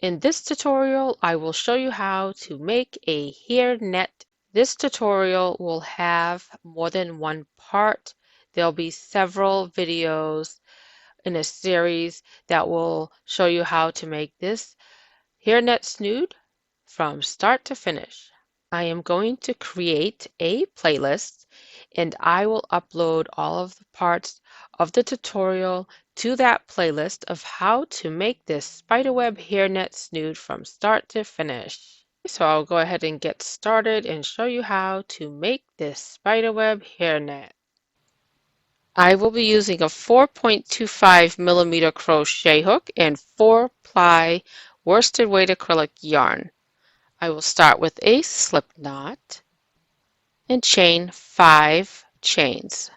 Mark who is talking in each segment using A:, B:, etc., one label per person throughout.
A: In this tutorial, I will show you how to make a hairnet. This tutorial will have more than one part. There'll be several videos in a series that will show you how to make this hairnet snood from start to finish. I am going to create a playlist and I will upload all of the parts of the tutorial to that playlist of how to make this spiderweb hairnet snood from start to finish. So I'll go ahead and get started and show you how to make this spiderweb hairnet. I will be using a 4.25 millimeter crochet hook and 4-ply worsted weight acrylic yarn. I will start with a slip knot and chain 5 chains.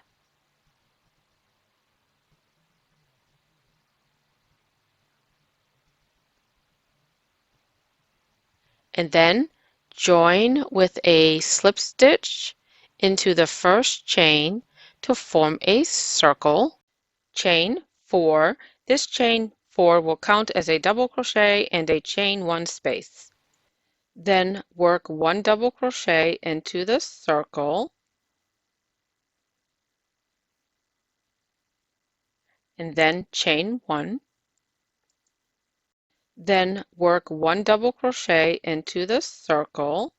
A: And then join with a slip stitch into the first chain to form a circle. Chain 4. This chain 4 will count as a double crochet and a chain 1 space. Then work 1 double crochet into the circle and then chain 1. Then work 1 double crochet into the circle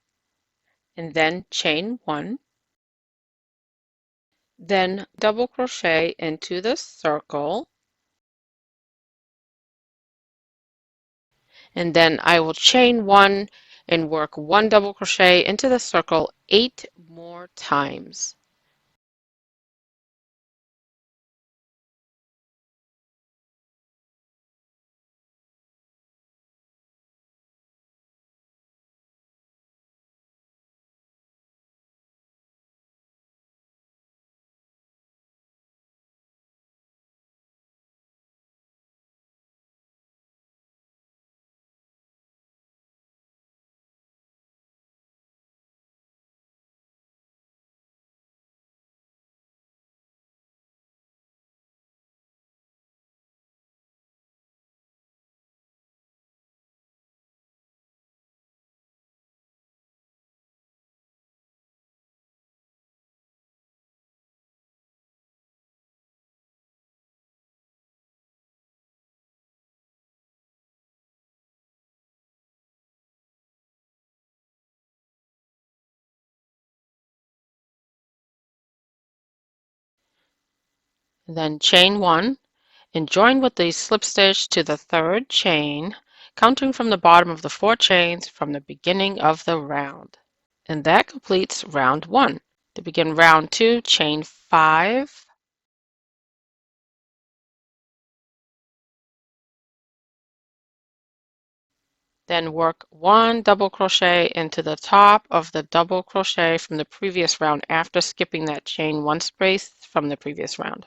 A: and then chain 1. Then double crochet into the circle and then I will chain 1 and work 1 double crochet into the circle 8 more times. Then chain 1 and join with the slip stitch to the third chain, counting from the bottom of the 4 chains from the beginning of the round. And that completes round 1. To begin round 2, chain 5, then work 1 double crochet into the top of the double crochet from the previous round after skipping that chain 1 space from the previous round.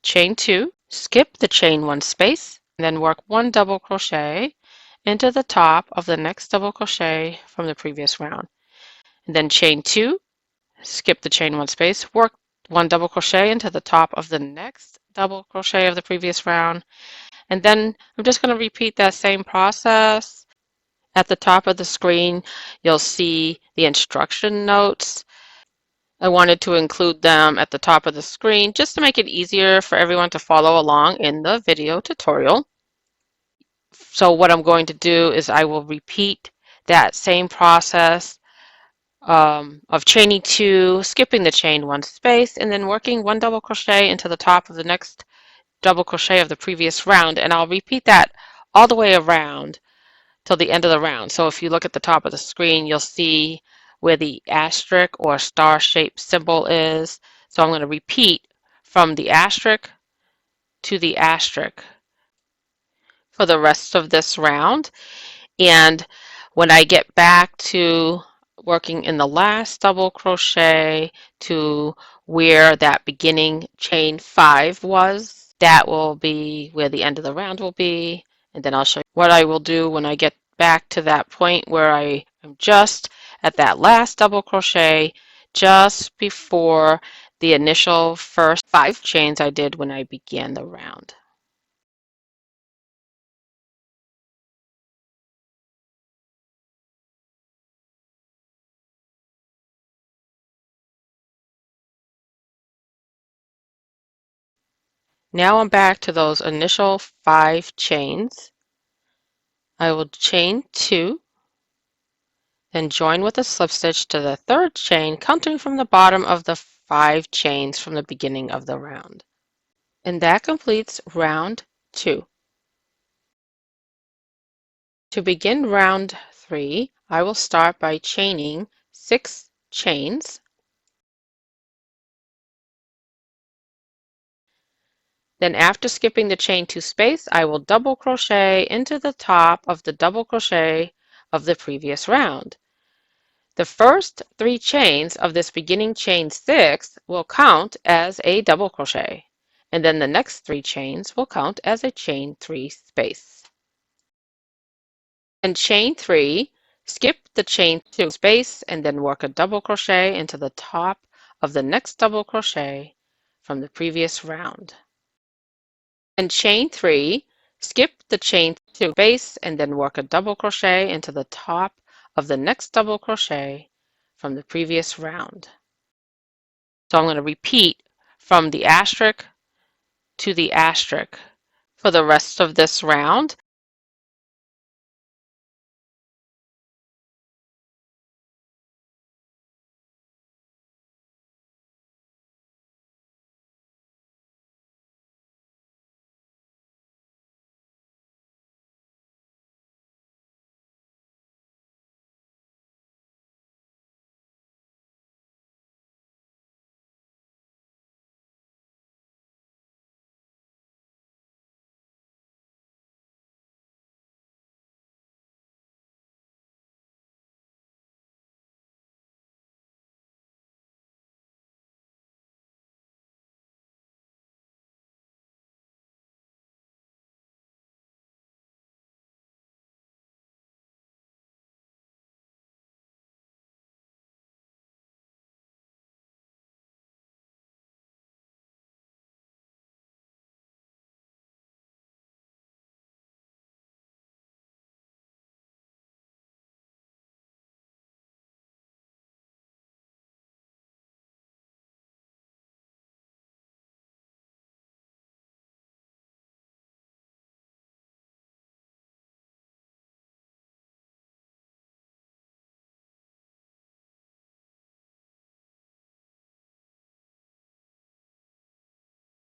A: Chain 2, skip the chain 1 space, and then work 1 double crochet into the top of the next double crochet from the previous round. And then chain 2, skip the chain 1 space, work 1 double crochet into the top of the next double crochet of the previous round. And then I'm just going to repeat that same process. At the top of the screen, you'll see the instruction notes. I wanted to include them at the top of the screen just to make it easier for everyone to follow along in the video tutorial. So what I'm going to do is I will repeat that same process of chaining 2, skipping the chain 1 space, and then working 1 double crochet into the top of the next double crochet of the previous round. And I'll repeat that all the way around till the end of the round. So if you look at the top of the screen, you'll see where the asterisk or star-shaped symbol is. So I'm going to repeat from the asterisk to the asterisk for the rest of this round. And when I get back to working in the last double crochet to where that beginning chain 5 was, that will be where the end of the round will be. And then I'll show you what I will do when I get back to that point where I am just at that last double crochet just before the initial first 5 chains I did when I began the round. Now I'm back to those initial 5 chains. I will chain 2, then join with a slip stitch to the 3rd chain, counting from the bottom of the 5 chains from the beginning of the round. And that completes round 2. To begin round 3, I will start by chaining 6 chains. Then after skipping the chain 2 space, I will double crochet into the top of the double crochet of the previous round. The first 3 chains of this beginning chain 6 will count as a double crochet, and then the next 3 chains will count as a chain 3 space. And chain 3, skip the chain 2 space and then work a double crochet into the top of the next double crochet from the previous round. And chain 3, skip the chain 2 space and then work a double crochet into the top of the next double crochet from the previous round. So I'm going to repeat from the asterisk to the asterisk for the rest of this round.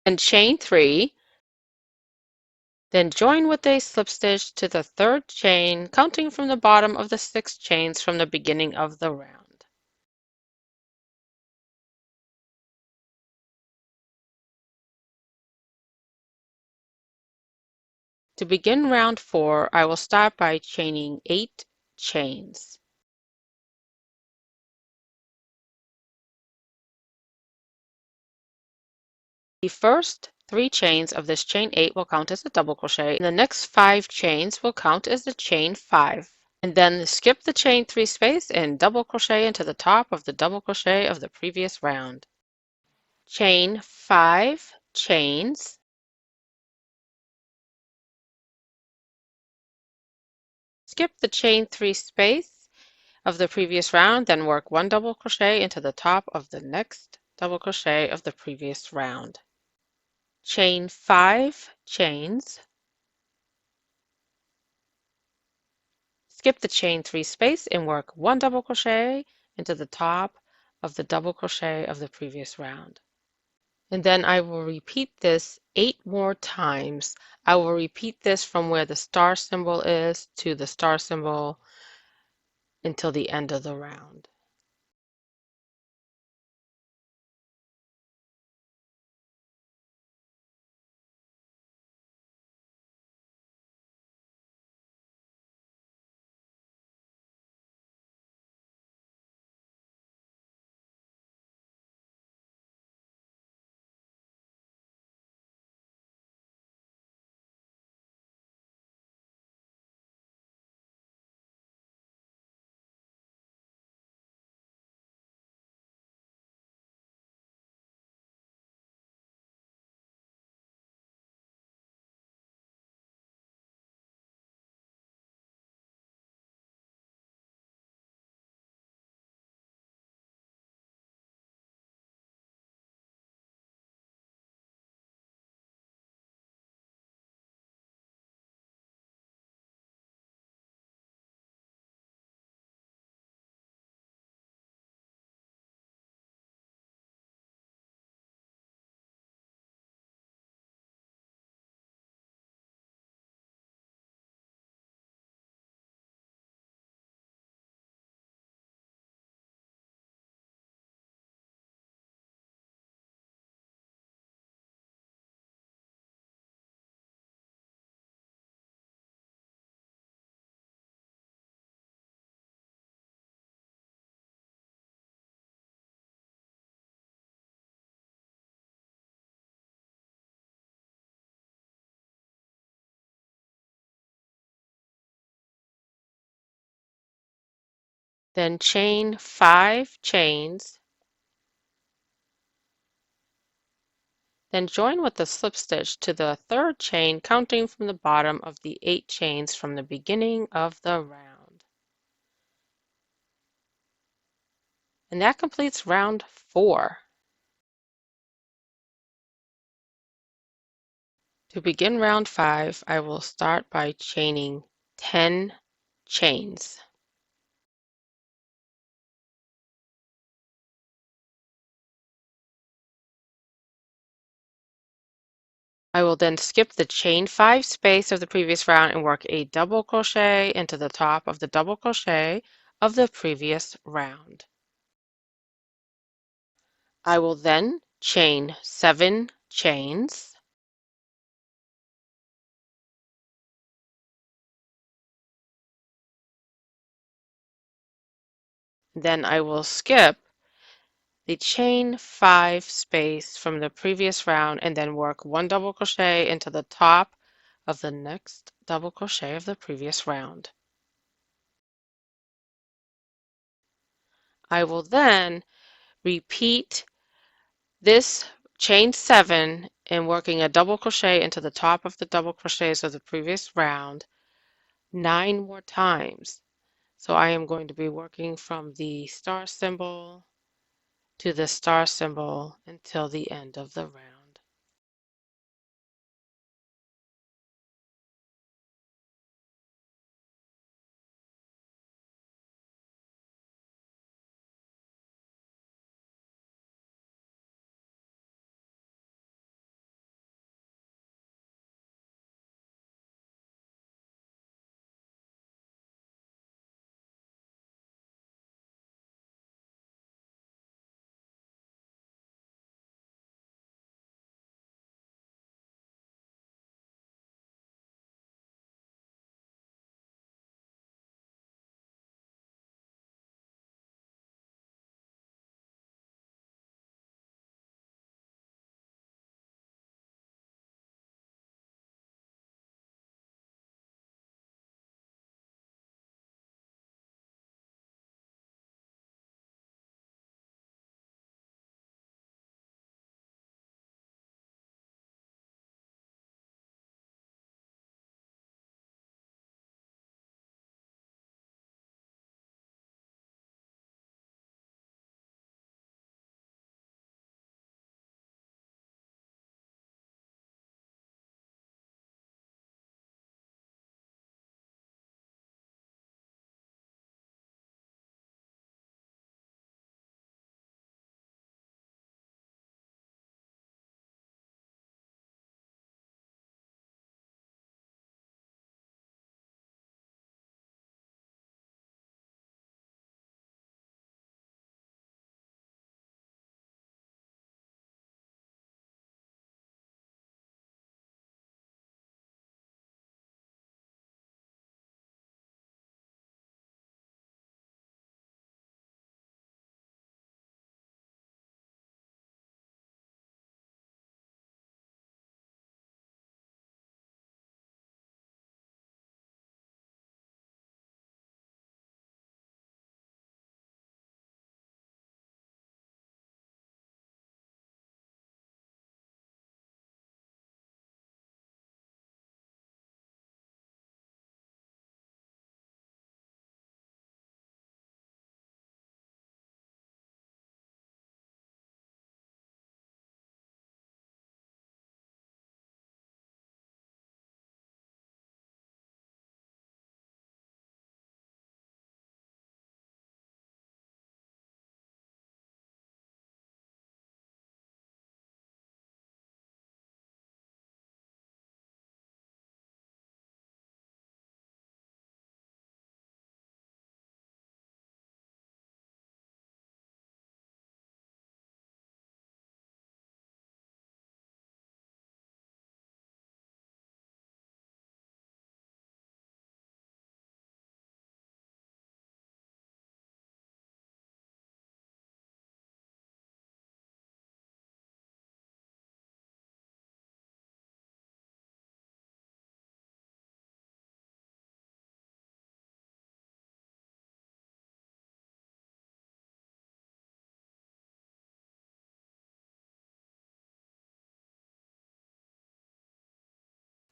A: And chain 3, then join with a slip stitch to the 3rd chain, counting from the bottom of the 6 chains from the beginning of the round. To begin round 4, I will start by chaining 8 chains. The first 3 chains of this chain 8 will count as a double crochet, and the next 5 chains will count as the chain 5. And then skip the chain 3 space and double crochet into the top of the double crochet of the previous round. Chain 5 chains, skip the chain 3 space of the previous round, then work 1 double crochet into the top of the next double crochet of the previous round. Chain 5 chains, skip the chain 3 space and work 1 double crochet into the top of the double crochet of the previous round. And then I will repeat this 8 more times. I will repeat this from where the star symbol is to the star symbol until the end of the round. Then chain 5 chains, then join with the slip stitch to the third chain, counting from the bottom of the 8 chains from the beginning of the round. And that completes round 4. To begin round 5, I will start by chaining 10 chains. I will then skip the chain 5 space of the previous round and work a double crochet into the top of the double crochet of the previous round. I will then chain 7 chains. Then I will skip the chain 5 space from the previous round and then work 1 double crochet into the top of the next double crochet of the previous round. I will then repeat this chain 7 and working a double crochet into the top of the double crochets of the previous round 9 more times. So I am going to be working from the star symbol to the star symbol until the end of the round.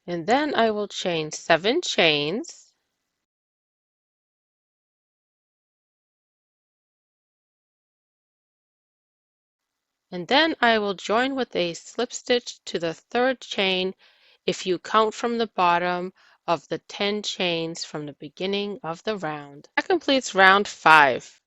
A: And then I will chain 7 chains, and then I will join with a slip stitch to the 3rd chain if you count from the bottom of the 10 chains from the beginning of the round. That completes round 5.